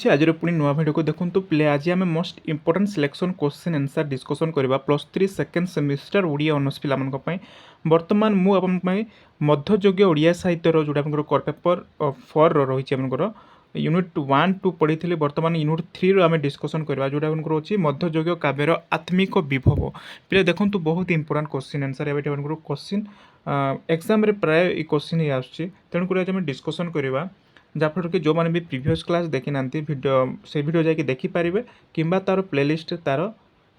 आज पुणी नुआ भिड को देखो प्ले आज आम most important selection question answer discussion करवा +3 सेकेंड सेमिस्टर ओडिया ऑनर्स पिला बर्तमान मुझे मध्ययुगीय ओडिया साहित्य जोटा कोर पेपर 4 रही है यूनिट 1 2 पढ़ी थी बर्तमान यूनिट 3 आम डिस्कसन करवा जोटा अच्छी मध्ययुगीय काव्यर आत्मिक विभव पे देखो बहुत इंपोर्टेंट क्वेश्चन आंसर ये क्वेश्चन एग्जाम प्राय क्वेश्चन ही आसुक आज आम डिस्कसन करवा जहाँफल कि जो मैंने भी प्रीवियस क्लास देखी ना वीडियो से वीडियो जाकि देखिपारे कि तार प्लेलिस्ट तार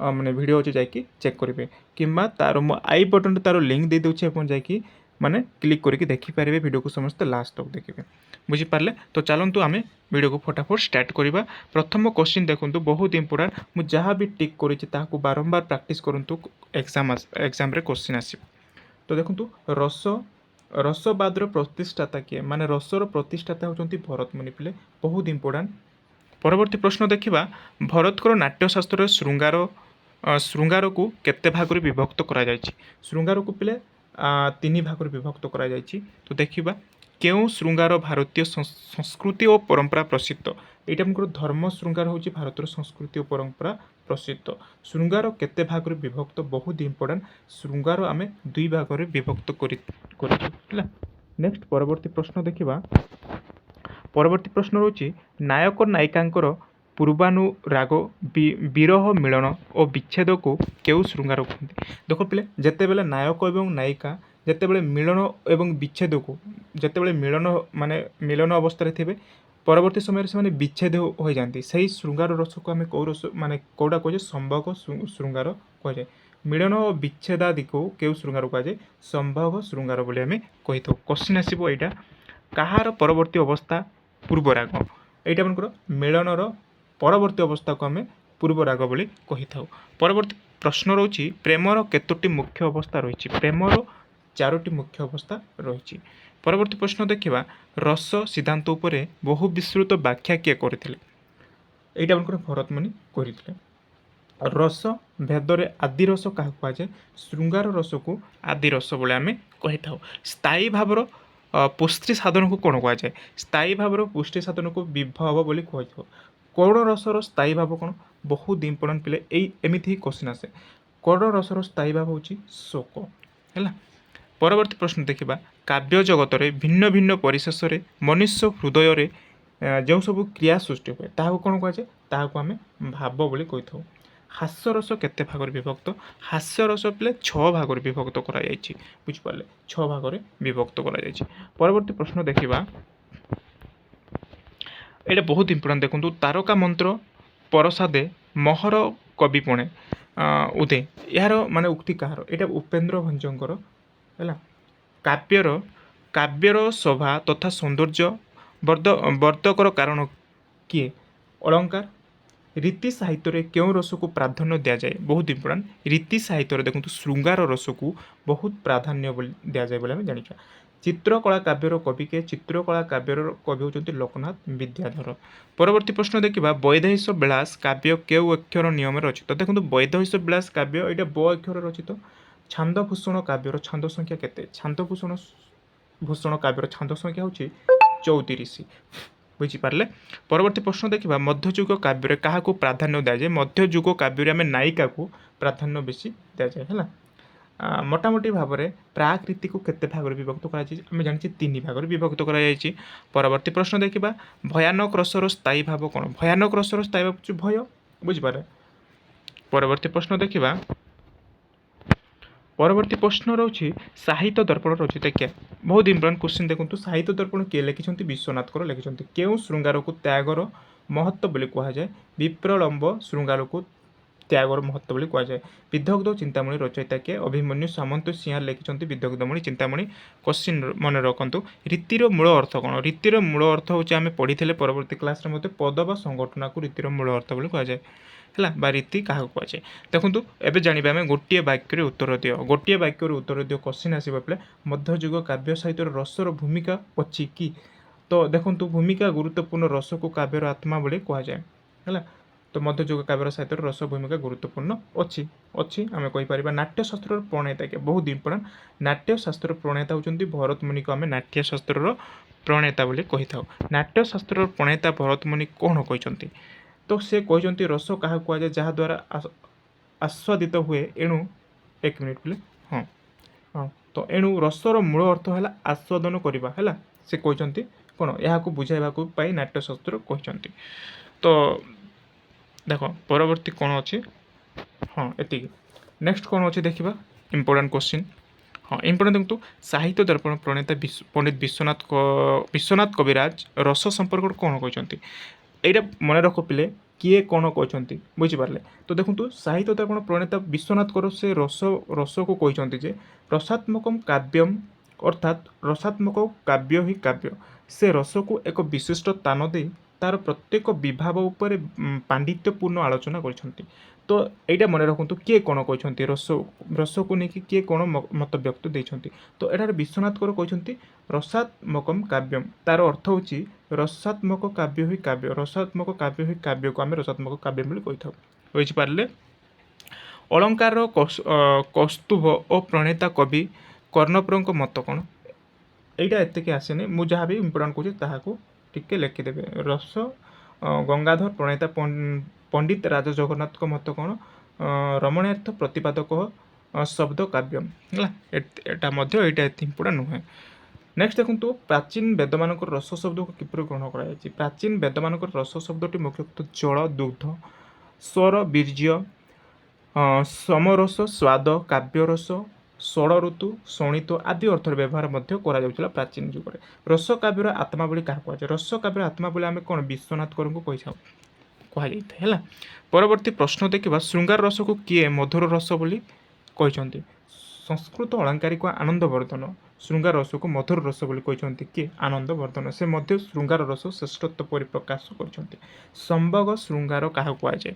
माने वीडियो अच्छे जाकि चेक करेंगे कि तार मो आई बटन तार लिंक दे दूसरे जाकि माने क्लिक करके देखिपारे वीडियो को समस्त लास्ट तक देखिए बुझीपारे। तो चलतु आम वीडियो को फटाफट स्टार्ट करवा। प्रथम क्वेश्चन देखूँ बहुत इंपोर्टेंट मुझे जहाँ भी टिक करूँ बारंबार प्रैक्टिस करूँ एग्जाम क्वेश्चन आस। तो देखो रस रसवादर प्रतिष्ठाता किए माने रसर प्रतिष्ठाता होती भरत मुनि पिले बहुत इंपोर्टेंट। परवर्ती प्रश्न देखा भरतकर नाट्यशास्त्र श्रृंगार को केते भाग विभक्त करा श्रृंगार को पिले 3 भाग विभक्त करा। तो देखा क्यों श्रृंगार भारतीय संस्कृति और परंपरा प्रसिद्ध यहाँ धर्म श्रृंगार हूँ भारतर संस्कृति और परंपरा प्रसिद्ध। श्रृंगार केते भाग विभक्त बहुत इंपोर्टेंट श्रृंगार आम 2 भाग विभक्त कर। नेक्स्ट परवर्ती प्रश्न देखा परवर्ती प्रश्न रोचे नायक नायिका पूर्वानुराग विरह मिलन और विच्छेद को केउ श्रृंगार कहते। देख पे जिते बड़े नायक एवं नायिका जिते बड़े मिलन एवं विच्छेद को जिते बड़े मिलन माने मिलन अवस्था थे परवर्ती समय से विच्छेद हो जाती से श्रृंगार रस को आम कौ रस माने कौटा कहे संभोग श्रृंगार कहुए मिलन और विच्छेद आदि को केउ श्रृंगार कहुए संभोग श्रृंगार बोली आम कही था। क्वेश्चन आसो यहाँ कहार परवर्ती अवस्था पूर्वराग यहाँ आमर मिलनर परवर्ती अवस्था को आम पूर्वराग बोली कही था। परवर्ती प्रश्न रोची प्रेमर केतोटी मुख्य अवस्था रही प्रेमर 4टी मुख्य अवस्था रही। परवर्ती प्रश्न देखा रस सिद्धांत उपरे बहु विस्तृत व्याख्या किए करते यहाँ आमर भरत मुनि करते। रस भेदरे आदि रस क्या कहुए श्रृंगार रस को आदि रस बोले आम कही था। स्थायी भावर पुष्टि साधन को कौन कहुए स्थायी भावर पुष्टि साधन को विभव बोली कही। कौन रसर स्थायी भाव कौन बहुत इंपोर्टेंट पिले एमती ही क्वेश्चन आसे कौन रसर स्थायी भाव हूँ शोक है। परवर्ती प्रश्न देखा काव्य जगत में भिन्न भिन्न परिशेष मनुष्य हृदय जो सब क्रिया सृष्टि हुए ताकू कौन कहुए ताकू आम भाव बोली कही था। हास्यरस केते भाग विभक्त हास्यरस पे 6 भाग विभक्त कर बुझिपारे 6 भाग विभक्त कर। परवर्ती प्रश्न देखा ये बहुत इंपोर्टेंट देखो तारका मंत्र परसादे महर कवि पणे उदय यार माने उक्ति कहार यहाँ उपेन्द्र भंजकर है। काव्यर शोभा तथा सौंदर्य वर्धकर कारण किए अलंकार रीति साहित्य क्यों रस को प्राधान्य दि जाए बहुत इंपोर्टेंट रीति साहित्य देखो श्रृंगार रस को बहुत प्राधान्य दि जाए बोले जानी। चित्रकला काव्यर कवि के चित्रकला काव्यर कवि होती लोकनाथ विद्याधर। परवर्ती प्रश्न देखा वैदेहिश विलास काव्य केउ अक्षर नियम रचित देखो वैदेहिश विलास काव्य यहाँ ब अक्षर रचित। छांदभूषण काव्यर छांद संख्या केते छांदभूषण भूषण काव्यर छांद संख्या हूँ 34 बुझीपारे। परवर्ती प्रश्न देखा मध्ययुग काव्य क्या प्राधान्य दि जाए मध्ययुग काव्य आम नायिका को प्राधान्य बेसी दि जाए है। मोटामोटी भाव में प्राकृति को केते भाग विभक्त कर जानी 3 भाग विभक्त कर। परवर्ती प्रश्न देखा भयानक रसर स्थायी भाव कौन भयानक रसर स्थायी भाव भय बुझीपारे। परवर्ती प्रश्न देखा परवर्ती प्रश्न रही साहित्य दर्पण रचित क्या बहुत इंपोर्टेंट क्वेश्चन देखो साहित्य दर्पण किए लिखिं विश्वनाथकर लिखिं क्यों श्रृंगार को त्यागर महत्व बोली कहुए विप्रलम्ब श्रृंगार को त्यागर महत्व बोली कहुए। विदग्ध चिंतामणि रचयिता किए अभिमन्यु सामंत सिंह लिखिं विदग्धमणि चिंतामणि। क्वेश्चन मन रखु रीतिर मूल अर्थ कौन रीतिर मूल अर्थ हूँ आम पढ़ी परवर्ती क्लास पद व संगठन को रीतिर मूल अर्थ बोली कहुए है रीति क्या कहुए। देखो एवं जानवा आम गोटे वाक्य उत्तर दियो गोटे वाक्य उत्तर दियो क्वेश्चन आसवा पे मध्ययुग काव्य साहित्य रसर भूमिका अच्छी कि तो देखो भूमिका गुरुत्वपूर्ण रस को काव्यर आत्मा बोली कहुए है। तो मध्ययुग काव्यर साहित्य रस भूमिका गुरुत्वपूर्ण अच्छी अच्छी आम कहीपर नाट्यशास्त्र प्रणेता के बहुत इंपोर्टाट नाट्यशास्त्र प्रणेता होती भरत मुनि को आम नाट्यशास्त्र प्रणेता बोली कही था। नाट्यशास्त्र प्रणेता भरत मुनि कौन कहते तो से कहते रस क्या कहुए जहाद्वारा आस्वादित हुए एणु एक मिनिट बोले हाँ हाँ तो एणु रसर मूल अर्थ है आस्वादन करवा है से कहते कौन यहाँ बुझाइवा नाट्यशास्त्र कहते। तो देख परवर्ती कौन अच्छी हाँ एति नेक्स्ट कौन अच्छे देखा इंपोर्टाट क्वेश्चन हाँ इंपोर्टाट देखो साहित्य दर्पण प्रणेता पंडित विश्वनाथ कविराज रस संपर्क कौन कहते यहाँ मन रख पिले किए कौन कहते बुझिपारे। तो देखो साहित्य दर्पण प्रणेता विश्वनाथ कर से रस को कहते रसात्मक काव्यम अर्थात रसात्मक काव्य ही काव्य से रस को एक विशिष्ट स्थान दे तार प्रत्येक विभाव उपर पांडित्यपूर्ण आलोचना करछंती। तो यहाँ मन रखु किए कौन कहते रस रस को लेकिन किए कौन मत व्यक्त देछंती तो यहाँ विश्वनाथ कर कहते रसात्मक काव्यम तार अर्थ होची रसात्मक काव्य ही काव्य रसात्मक काव्य ही काव्य को आम रसात्मक काव्य बोली कही था बुझिपारे। अलंकार कौस्तुभ और प्रणेता कवि कर्णपुर मत कौन यहाँ एतिक आसेनि मु जहाँ भी इंपोर्टाट कौच ताकू टिके लिखिदेवे रस गंगाधर प्रणेता पंडित राजा जगन्नाथ को मत कौन रमणार्थ प्रतिपादक शब्द काव्यम है यहाँ एत इंपोर्टाट नुहे। नेक्स्ट देखो प्राचीन वेद मान रस शब्द को किपर ग्रहण कर प्राचीन वेद मान रस शब्दटी मुख्यतः जल दुग्ध स्वर वीर्य समरस स्वाद काव्यरस षड़ ऋतु शोणित आदि अर्थ व्यवहार करा प्राचीन जुग में। रस काव्यर आत्मा बोली क्या कहुए रस काव्यर आत्मा बोली आम कौन विश्वनाथ कर कही है। परवर्ती प्रश्न देखा श्रृंगार रस को किए मधुर रस बोली कहते संस्कृत अलंकारिक आनंदवर्धन श्रृंगार रस को मधुर रस बोली कहते किए आनंदवर्धन से मध्य श्रृंगार रस श्रेष्ठत्व परिप्रकाश कर संभोग श्रृंगार क्या कहुए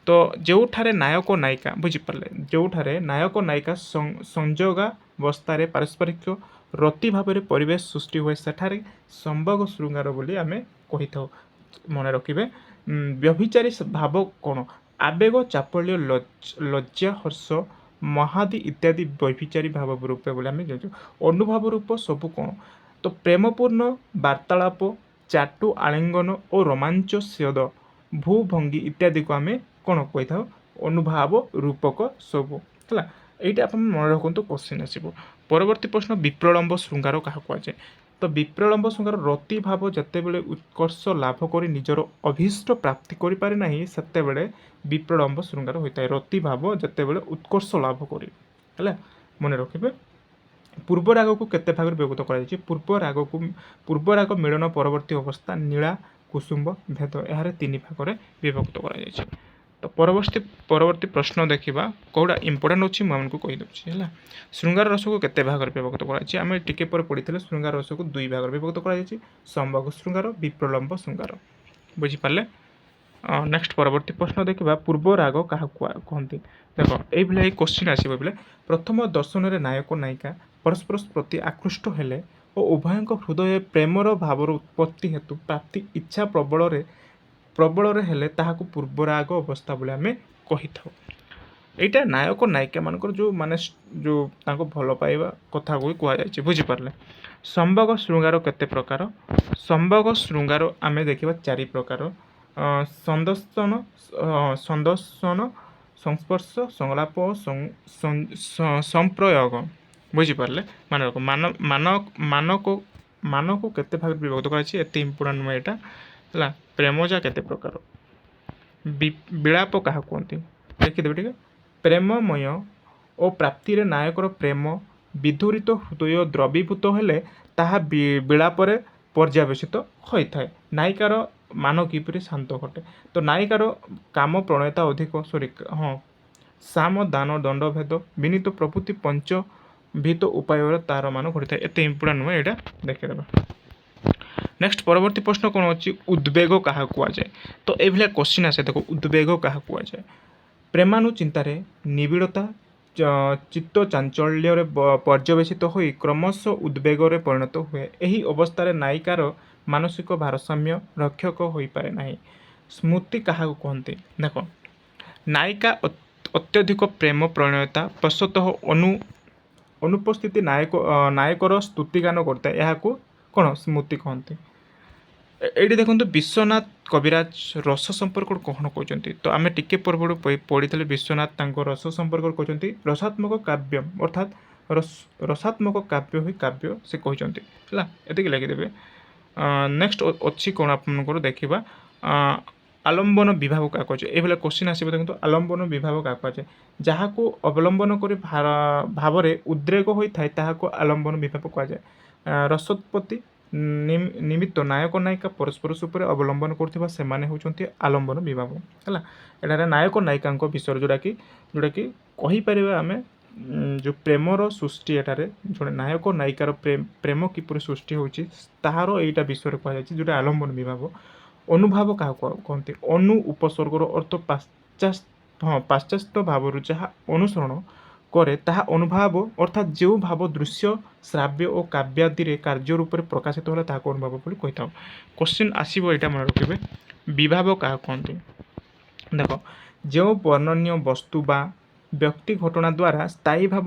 तो जो ठारे नायक नायिका बुझिपारे जो ठारे नायक नायिका संजोगावस्था पारस्परिक रति भाव में परिवेश सृष्टि हुए सेठारे संभोग श्रृंगार बोली आम कही था मन रखिए। व्यभिचारी भाव कौन आवेग चापल्य लज्जा हर्ष महादि इत्यादि व्यभिचारी भाव रूपे बोले आम अनुभव रूप सबू कौन तो प्रेमपूर्ण वार्तालाप चाटु आलिंगन और रोमांच स्यद भूभंगी इत्यादि को आम कौन कही था अनुभव रूपक सबू है यहाँ आप मन रखु क्वेश्चन आसो। परवर्ती प्रश्न विप्रलम्ब श्रृंगार क्या कहुए तो विप्रलम्ब श्रृंगार रति भाव जिते बड़े उत्कर्ष लाभ कर निजर अभीष्ट प्राप्ति करें ना से विप्रलम्ब श्रृंगार होता है रति भाव जिते बड़े उत्कर्ष लाभ कर मन रखिए। पूर्व राग को केते भाग व्यवहृत कर पूर्व राग मिलन परवर्ती अवस्था नीला कुसुम्ब भेद यार तीन भाग में विभक्त कर। तो परवर्ती प्रश्न देखा कौटा इंपोर्टाट अच्छी मुझे कहीदे है श्रृंगार रस को केते भाग में विभक्त कर टिके पर पढ़ी श्रृंगार रस को दुई भाग में विभक्त कर संभोग श्रृंगार विप्रलम्ब श्रृंगार बुझिपारे। नेक्स्ट परवर्ती प्रश्न देखा पूर्व राग क्या कहते देख ये क्वेश्चन आसो बोले प्रथम दर्शन में नायक नायिका परस्पर प्रति आकृष्ट हेले और उभय हृदय प्रेमर भावर उत्पत्ति हेतु प्राप्ति इच्छा प्रबल हेले ताहाकू पूर्व राग अवस्था बोले आम कही था। यहाँ नायक नायिका मानकर जो माने जो भल पाइबा कथा को कहुए बुझिपारे। संभोग श्रृंगार केते प्रकार संभोग श्रृंगार आम देखा चारि प्रकार संदर्शन संस्पर्श संलाप संप्रयोग बुझिपारे मान रख मान को केते भाग विभक्त कर इंपोर्टाट नुहे यहाँ है। प्रेमजा केते प्रकार विलाप क्या कहते देखिदेवे ठीक प्रेममय और प्राप्ति रे नायकर प्रेम विधुरित हृदय द्रवीभूत हेले ताहा विलापर पर्यवेसित होता है। नायिकार मान किपर शांत घटे तो नायिकार काम प्रणयता अधिक सॉरी हाँ साम दान दंड भेद विनीत प्रभृति पंच भीत उपाय तार मान घटी था एत इंपोर्टाट नुहे यहाँ देखिदेवे। नेक्स्ट परवर्ती प्रश्न कौन अच्छी उद्वेग क्या कहुए तो ये क्वेश्चन आसे देखो उद्वेग क्या कहुए प्रेमानुचिंतार निबिड़ता चित्त चांचल्य पर्यवेसित हो क्रमश उद्वेग परिणत हुए यही अवस्था नायिकार मानसिक भारसाम्य रक्षक हो पारे ना ସ୍ମୃତି କାହାକୁ କହନ୍ତି? ଦେଖ, ନାୟିକା ଅତ୍ୟଧିକ ପ୍ରେମ ପ୍ରଣୟତା ବଶତଃ ଅନୁପସ୍ଥିତି ନାୟକର ସ୍ତୁତିଗାନ କରିଥାଏ, ଏହାକୁ କ'ଣ ସ୍ମୃତି କହନ୍ତି। ଏଇଠି ଦେଖନ୍ତୁ ବିଶ୍ୱନାଥ କବିରାଜ ରସ ସମ୍ପର୍କରେ କ'ଣ କହୁଛନ୍ତି, ତ ଆମେ ଟିକେ ପୂର୍ବରୁ ପଢ଼ିଥିଲେ ବିଶ୍ୱନାଥ ତାଙ୍କ ରସ ସମ୍ପର୍କରେ କହୁଛନ୍ତି ରସାତ୍ମକ କାବ୍ୟ ଅର୍ଥାତ୍ ରସାତ୍ମକ କାବ୍ୟ ହିଁ କାବ୍ୟ ସେ କହିଛନ୍ତି ହେଲା, ଏତିକି ଲେଖିଦେବେ। ନେକ୍ସଟ ଅଛି କ'ଣ ଆପଣଙ୍କର ଦେଖିବା, ଆଲମ୍ବନ ବିଭାଗ କାହାକୁ କୁହାଯାଏ? ଏଇଭଳିଆ କ୍ୱେଶ୍ଚିନ୍ ଆସିବ ଦେଖନ୍ତୁ, ଆଲମ୍ବନ ବିଭାଗ କାହାକୁ କୁହାଯାଏ? ଯାହାକୁ ଅବଲମ୍ବନ କରି ଭାବରେ ଉଦ୍ରେକ ହୋଇଥାଏ ତାହାକୁ ଆଲମ୍ବନ ବିଭାଗ କୁହାଯାଏ। ରସୋତ୍ପତ୍ତି ନିମିତ୍ତ ନାୟକ ନାୟିକା ପରସ୍ପର ଉପରେ ଅବଲମ୍ବନ କରୁଥିବା ସେମାନେ ହେଉଛନ୍ତି ଆଲମ୍ବନ ବିଭାଗ ହେଲା। ଏଠାରେ ନାୟକ ନାୟିକାଙ୍କ ବିଷୟରେ ଯେଉଁଟାକି କହିପାରିବା ଆମେ ଯେଉଁ ପ୍ରେମର ସୃଷ୍ଟି, ଏଠାରେ ଜଣେ ନାୟକ ନାୟିକାର ପ୍ରେମ କିପରି ସୃଷ୍ଟି ହେଉଛି ତାହାର ଏଇଟା ବିଷୟରେ କୁହାଯାଇଛି, ଯେଉଁଟା ଆଲମ୍ବନ ବିଭାଗ। ଅନୁଭାବ କାହାକୁ କହନ୍ତି? ଅନୁ ଉପସର୍ଗର ଅର୍ଥ ପାଶ୍ଚାତ୍ୟ ଭାବରୁ ଯାହା ଅନୁସରଣ କରେ ତାହା ଅନୁଭାବ, ଅର୍ଥାତ୍ ଯେଉଁ ଭାବ ଦୃଶ୍ୟ ଶ୍ରାବ୍ୟ ଓ କାବ୍ୟାଦିରେ କାର୍ଯ୍ୟ ରୂପରେ ପ୍ରକାଶିତ ହେଲେ ତାହାକୁ ଅନୁଭାବ ବୋଲି କହିଥାଉ। କ୍ୱେଶ୍ଚିନ୍ ଆସିବ, ଏଇଟା ମନେ ରଖିବେ, ବିଭାବ କାହାକୁ କହନ୍ତି? ଦେଖ, ଯେଉଁ ବର୍ଣ୍ଣନୀୟ ବସ୍ତୁ ବା ବ୍ୟକ୍ତି ଘଟଣା ଦ୍ୱାରା ସ୍ଥାୟୀ ଭାବ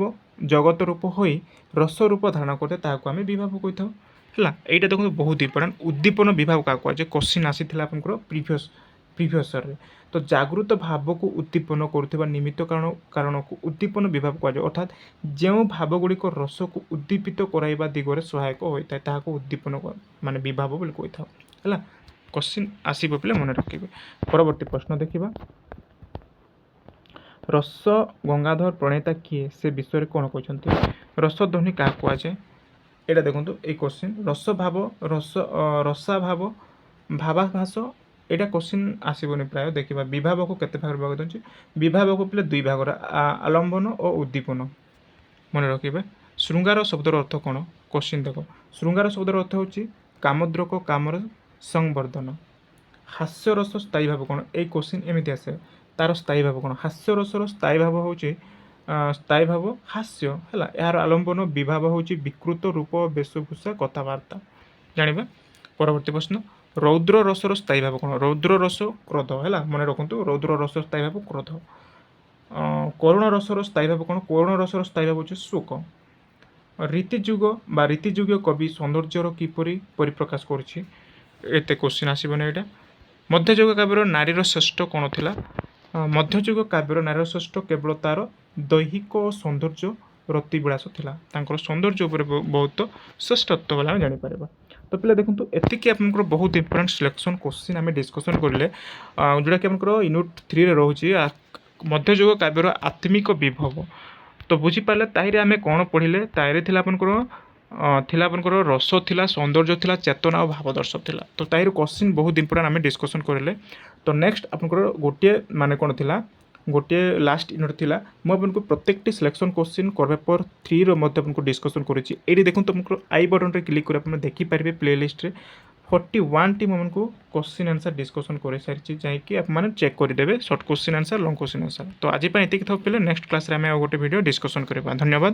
ଜଗତ ରୂପ ହୋଇ ରସ ରୂପ ଧାରଣ କରିଥାଏ ତାହାକୁ ଆମେ ବିଭାବ କହିଥାଉ ହେଲା। ଏଇଟା ଦେଖନ୍ତୁ ବହୁତ ଇମ୍ପୋର୍ଟାଣ୍ଟ। ଉଦ୍ଦୀପନ ବିଭାଗ କାହାକୁ କୁହାଯାଏ? କ୍ୱେଶ୍ଚିନ୍ ଆସିଥିଲା ଆପଣଙ୍କର ପ୍ରିଭିୟସରେ। ତ ଜାଗୃତ ଭାବକୁ ଉଦ୍ଦୀପନ କରୁଥିବା ନିମିତ୍ତ କାରଣକୁ ଉଦ୍ଦୀପନ ବିଭାଗ କୁହାଯାଏ, ଅର୍ଥାତ୍ ଯେଉଁ ଭାବଗୁଡ଼ିକ ରସକୁ ଉଦ୍ଦୀପିତ କରାଇବା ଦିଗରେ ସହାୟକ ହୋଇଥାଏ ତାହାକୁ ଉଦ୍ଦୀପନ ମାନେ ବିଭାବ ବୋଲି କହିଥାଉ ହେଲା। କ୍ୱେଶ୍ଚିନ୍ ଆସିବ ପିଲା ମନେ ରଖିବେ। ପରବର୍ତ୍ତୀ ପ୍ରଶ୍ନ ଦେଖିବା, ରସ ଗଙ୍ଗାଧର ପ୍ରଣେତା କିଏ, ସେ ବିଷୟରେ କ'ଣ କହିଛନ୍ତି? ରସଧ୍ୱନି କାହାକୁ କୁହାଯାଏ? ଏଇଟା ଦେଖନ୍ତୁ ଏଇ କ୍ୱେଶ୍ଚିନ୍। ରସଭାବ, ରସାଭାବ, ଭାବାଭାସ, ଏଇଟା କ୍ୱେଶ୍ଚିନ୍ ଆସିବନି ପ୍ରାୟ। ଦେଖିବା ବିଭାବକୁ କେତେ ଭାଗରେ ଭାଗ ଦେଉଛି? ବିଭାବକୁ ପିଲା ଦୁଇ ଭାଗରେ, ଆଲମ୍ବନ ଓ ଉଦ୍ଦୀପନ ମନେ ରଖିବେ। ଶୃଙ୍ଗାର ଶବ୍ଦର ଅର୍ଥ କ'ଣ? କ୍ୱେଶ୍ଚିନ୍ ଦେଖ, ଶୃଙ୍ଗାର ଶବ୍ଦର ଅର୍ଥ ହେଉଛି କାମୋଦ୍ରେକ, କାମର ସଂବର୍ଦ୍ଧନ। ହାସ୍ୟରସ ସ୍ଥାୟୀ ଭାବ କ'ଣ? ଏଇ କ୍ୱେଶ୍ଚିନ୍ ଏମିତି ଆସେ, ତାର ସ୍ଥାୟୀ ଭାବ କ'ଣ? ହାସ୍ୟରସର ସ୍ଥାୟୀ ଭାବ ହେଉଛି ସ୍ଥାୟୀ ଭାବ ହାସ୍ୟ ହେଲା। ଏହାର ଆଲମ୍ବନ ବିଭାବ ହେଉଛି ବିକୃତ ରୂପ, ବେଶଭୂଷା, କଥାବାର୍ତ୍ତା ଜାଣିବା। ପରବର୍ତ୍ତୀ ପ୍ରଶ୍ନ, ରୌଦ୍ର ରସର ସ୍ଥାୟୀ ଭାବ କ'ଣ? ରୌଦ୍ର ରସ କ୍ରୋଧ ହେଲା, ମନେ ରଖନ୍ତୁ ରୌଦ୍ର ରସର ସ୍ଥାୟୀ ଭାବ କ୍ରୋଧ। କରୁଣ ରସର ସ୍ଥାୟୀ ଭାବ କ'ଣ? କରୁଣ ରସର ସ୍ଥାୟୀ ଭାବ ହେଉଛି ଶୋକ। ରୀତିଯୁଗ ବା ରୀତିଯୁଗୀୟ କବି ସୌନ୍ଦର୍ଯ୍ୟର କିପରି ପରିପ୍ରକାଶ କରୁଛି? ଏତେ କ୍ୱେଶ୍ଚିନ୍ ଆସିବନି ଏଇଟା। ମଧ୍ୟଯୁଗ କାବ୍ୟର ନାରୀର ଶ୍ରେଷ୍ଠ କ'ଣ ଥିଲା? ମଧ୍ୟଯୁଗ କାବ୍ୟର ନାରୀର ଶ୍ରେଷ୍ଠ କେବଳ ତାର ଦୈହିକ ଓ ସୌନ୍ଦର୍ଯ୍ୟ ରତିବିଳାସ ଥିଲା, ତାଙ୍କର ସୌନ୍ଦର୍ଯ୍ୟ ଉପରେ ବହୁତ ଶ୍ରେଷ୍ଠତ୍ୱ ବୋଲି ଆମେ ଜାଣିପାରିବା। ତ ପିଲା ଦେଖନ୍ତୁ ଏତିକି ଆପଣଙ୍କର ବହୁତ ଇମ୍ପୋର୍ଟାଣ୍ଟ ସିଲେକ୍ସନ୍ କ୍ୱେଶ୍ଚିନ୍ ଆମେ ଡିସ୍କସନ୍ କରିଲେ, ଯେଉଁଟାକି ଆପଣଙ୍କର ୟୁନିଟ୍ 3ରେ ରହୁଛି ମଧ୍ୟଯୁଗ କାବ୍ୟର ଆତ୍ମିକ ବିଭବ। ତ ବୁଝିପାରିଲେ ତାହିରେ ଆମେ କ'ଣ ପଢ଼ିଲେ? ତାହିରେ ଥିଲା ଆପଣଙ୍କର ରସ ଥିଲା, ସୌନ୍ଦର୍ଯ୍ୟ ଥିଲା, ଚେତନା ଓ ଭାବଦର୍ଶ ଥିଲା। ତ ତାହିରୁ କ୍ୱେଶ୍ଚିନ୍ ବହୁତ ଇମ୍ପୋର୍ଟାଣ୍ଟ ଆମେ ଡିସ୍କସନ୍ କରିଲେ। ତ ନେକ୍ସଟ ଆପଣଙ୍କର ଗୋଟିଏ ମାନେ କ'ଣ ଥିଲା, ଗୋଟିଏ ଲାଷ୍ଟ ୟୁନିଟ୍ ଥିଲା। ମୁଁ ଆପଣଙ୍କୁ ପ୍ରତ୍ୟେକଟି ସିଲେକ୍ସନ୍ କ୍ୱେଶ୍ଚିନ୍ ପେପର୍ 3ର ମଧ୍ୟ ଆପଣଙ୍କୁ ଡିସ୍କସନ୍ କରୁଛି। ଏଇଠି ଦେଖନ୍ତୁ ଆପଣଙ୍କର ଆଇ ବଟନ୍ରେ କ୍ଲିକ୍ କରି ଆପଣ ଦେଖିପାରିବେ ପ୍ଲେଲିଷ୍ଟରେ 41ଟି ମୁଁ ଆପଣଙ୍କୁ କ୍ୱେଶ୍ଚିନ୍ ଆନ୍ସର୍ ଡିସ୍କସନ୍ କରିସାରିଛି, ଯାଇକି ଆପଣମାନେ ଚେକ୍ କରିଦେବେ short question answer, long question answer. ତ ଆଜି ପାଇଁ ଏତିକି ଥାଉ ପିଲେ, ନେକ୍ସଟ କ୍ଲାସ୍ରେ ଆମେ ଆଉ ଗୋଟେ ଭିଡ଼ିଓ ଡିସ୍କସନ୍ କରିବା। ଧନ୍ୟବାଦ।